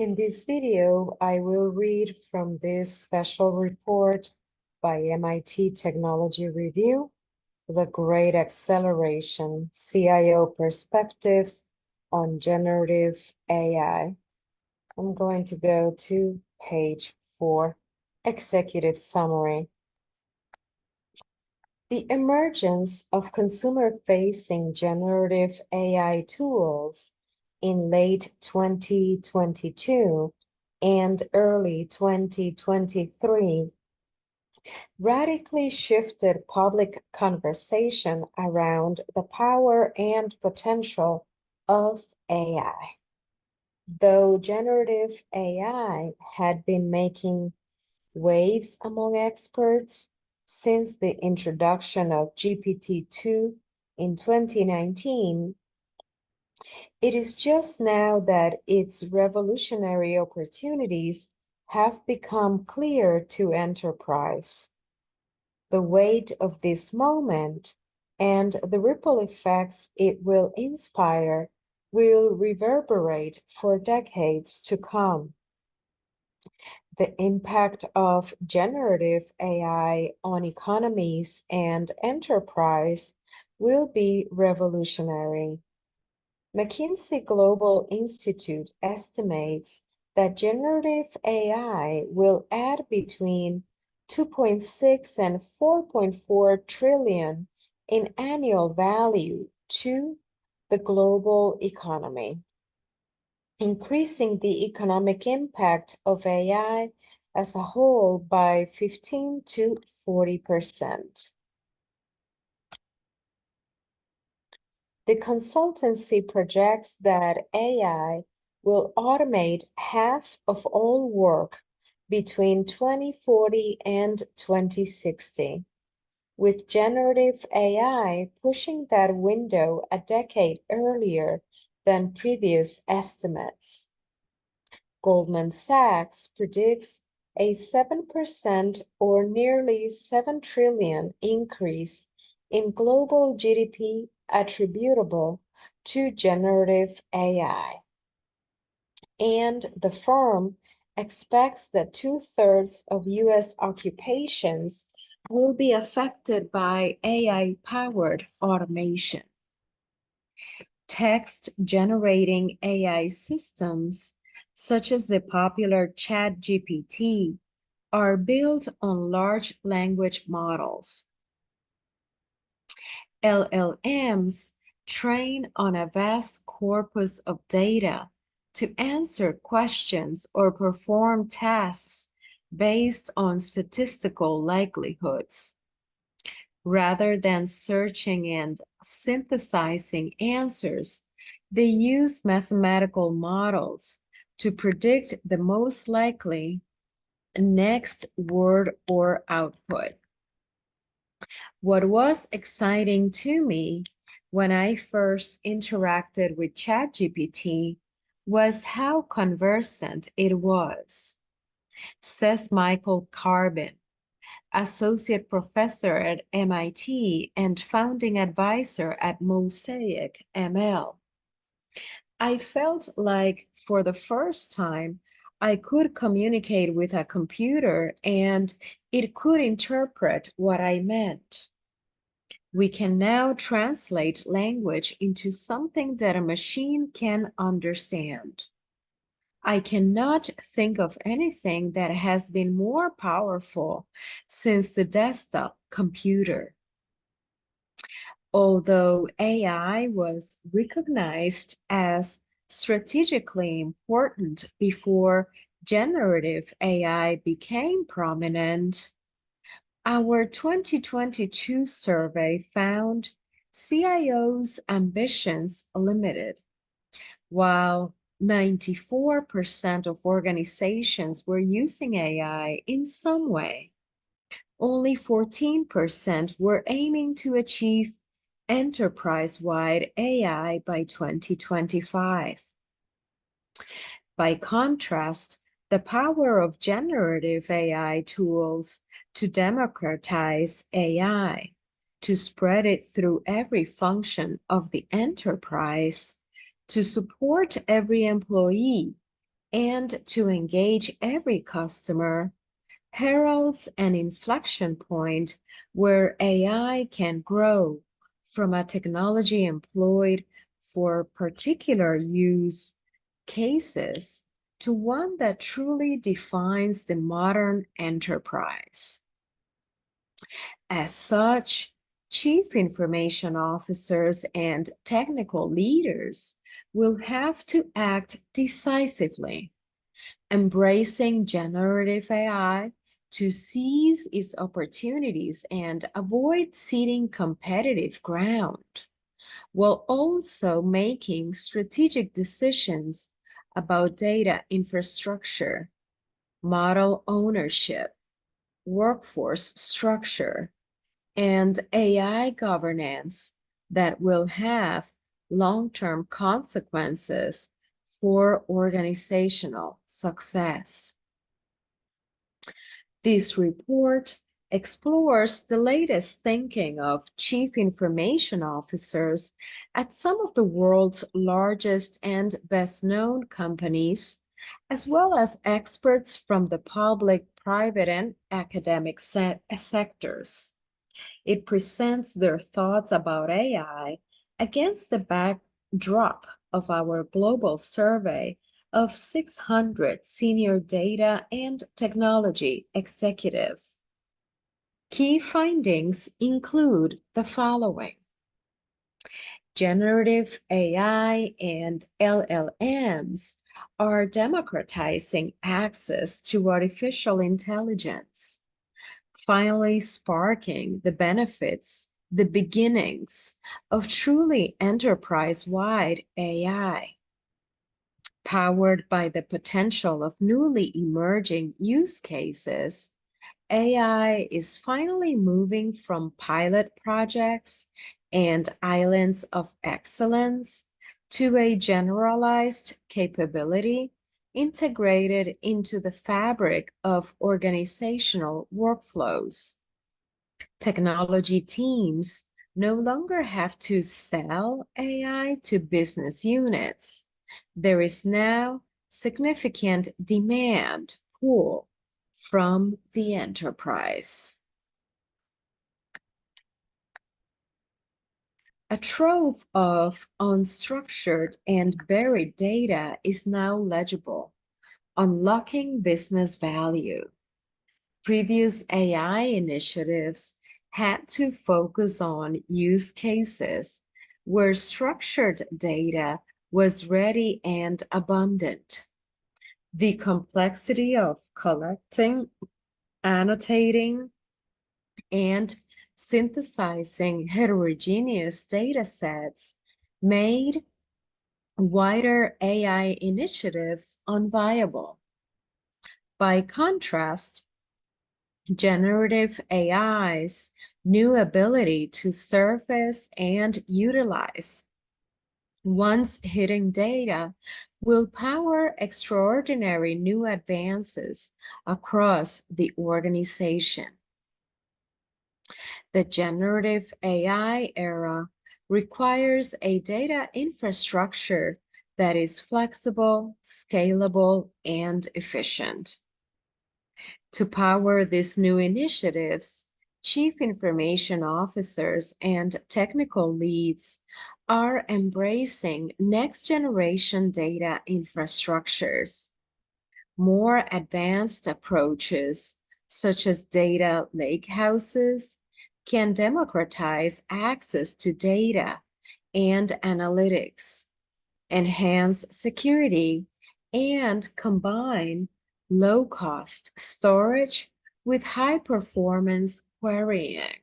In this video, I will read from this special report by MIT Technology Review, The Great Acceleration, CIO Perspectives on Generative AI. I'm going to go to page 4, Executive Summary. The emergence of consumer-facing generative AI tools in late 2022 and early 2023 radically shifted public conversation around the power and potential of AI. Though generative AI had been making waves among experts since the introduction of GPT-2 in 2019, it is just now that its revolutionary opportunities have become clear to enterprise. The weight of this moment and the ripple effects it will inspire will reverberate for decades to come. The impact of generative AI on economies and enterprise will be revolutionary. McKinsey Global Institute estimates that generative AI will add between 2.6 and 4.4 trillion in annual value to the global economy, increasing the economic impact of AI as a whole by 15 to 40%. The consultancy projects that AI will automate half of all work between 2040 and 2060, with generative AI pushing that window a decade earlier than previous estimates. Goldman Sachs predicts a 7% or nearly 7 trillion increase in global GDP attributable to generative AI. And the firm expects that 2/3 of US occupations will be affected by AI-powered automation. Text-generating AI systems, such as the popular ChatGPT, are built on large language models. LLMs train on a vast corpus of data to answer questions or perform tasks based on statistical likelihoods. Rather than searching and synthesizing answers, they use mathematical models to predict the most likely next word or output. What was exciting to me when I first interacted with ChatGPT was how conversant it was, says Michael Carbin, associate professor at MIT and founding advisor at Mosaic ML. I felt like for the first time, I could communicate with a computer and it could interpret what I meant. We can now translate language into something that a machine can understand. I cannot think of anything that has been more powerful since the desktop computer. Although AI was recognized as strategically important before generative AI became prominent, our 2022 survey found CIOs' ambitions limited. While 94% of organizations were using AI in some way, only 14% were aiming to achieve enterprise-wide AI by 2025. By contrast, the power of generative AI tools to democratize AI, to spread it through every function of the enterprise, to support every employee, and to engage every customer heralds an inflection point where AI can grow from a technology employed for particular use cases to one that truly defines the modern enterprise. As such, chief information officers and technical leaders will have to act decisively, embracing generative AI to seize its opportunities and avoid ceding competitive ground, while also making strategic decisions about data infrastructure, model ownership, workforce structure, and AI governance that will have long-term consequences for organizational success. This report explores the latest thinking of chief information officers at some of the world's largest and best-known companies, as well as experts from the public, private, and academic sectors. It presents their thoughts about AI against the backdrop of our global survey of 600 senior data and technology executives. Key findings include the following. Generative AI and LLMs are democratizing access to artificial intelligence, finally sparking the benefits, the beginnings of truly enterprise-wide AI. Powered by the potential of newly emerging use cases, AI is finally moving from pilot projects and islands of excellence to a generalized capability integrated into the fabric of organizational workflows. Technology teams no longer have to sell AI to business units. There is now significant demand pull from the enterprise. A trove of unstructured and buried data is now legible, unlocking business value. Previous AI initiatives had to focus on use cases where structured data was ready and abundant. The complexity of collecting, annotating, and synthesizing heterogeneous data sets made wider AI initiatives unviable. By contrast, generative AI's new ability to surface and utilize once hidden data will power extraordinary new advances across the organization. The generative AI era requires a data infrastructure that is flexible, scalable, and efficient. To power these new initiatives, chief information officers and technical leads are embracing next-generation data infrastructures. More advanced approaches, such as data lakehouses, can democratize access to data and analytics, enhance security, and combine low-cost storage with high-performance querying.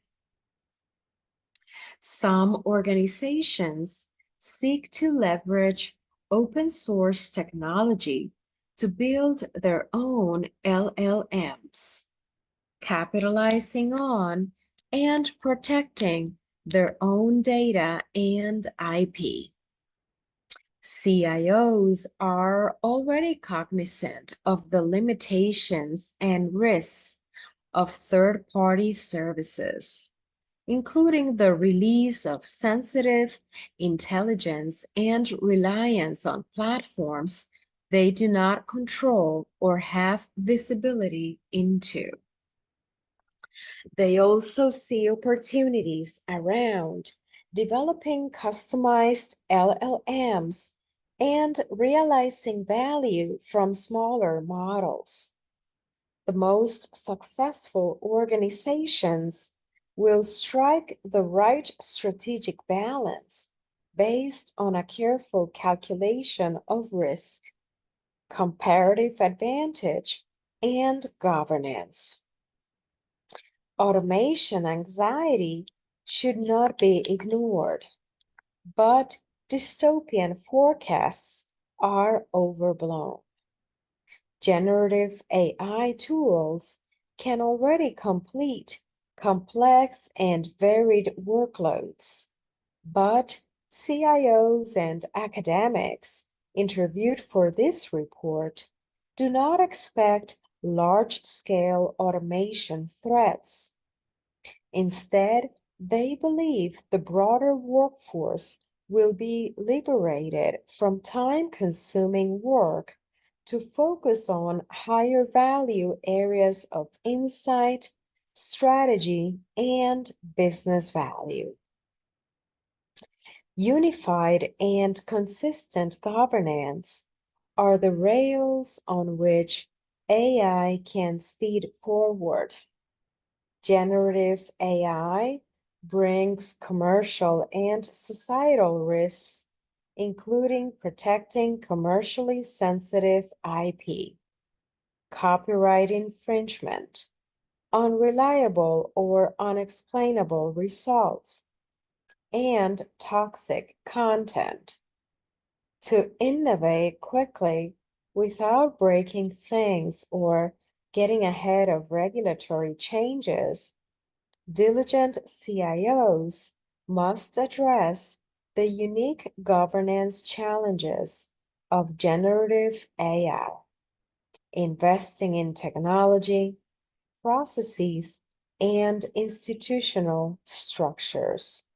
Some organizations seek to leverage open-source technology to build their own LLMs, capitalizing on and protecting their own data and IP. CIOs are already cognizant of the limitations and risks of third-party services, including the release of sensitive intelligence and reliance on platforms they do not control or have visibility into. They also see opportunities around developing customized LLMs and realizing value from smaller models. The most successful organizations will strike the right strategic balance based on a careful calculation of risk, comparative advantage, and governance. Automation anxiety should not be ignored, but dystopian forecasts are overblown. Generative AI tools can already complete complex and varied workloads, but CIOs and academics interviewed for this report do not expect large-scale automation threats. Instead, they believe the broader workforce will be liberated from time-consuming work to focus on higher value areas of insight, strategy, and business value. Unified and consistent governance are the rails on which AI can speed forward. Generative AI brings commercial and societal risks, including protecting commercially sensitive IP, copyright infringement, unreliable or unexplainable results, and toxic content. To innovate quickly without breaking things or getting ahead of regulatory changes, diligent CIOs must address the unique governance challenges of generative AI, investing in technology, processes, and institutional structures.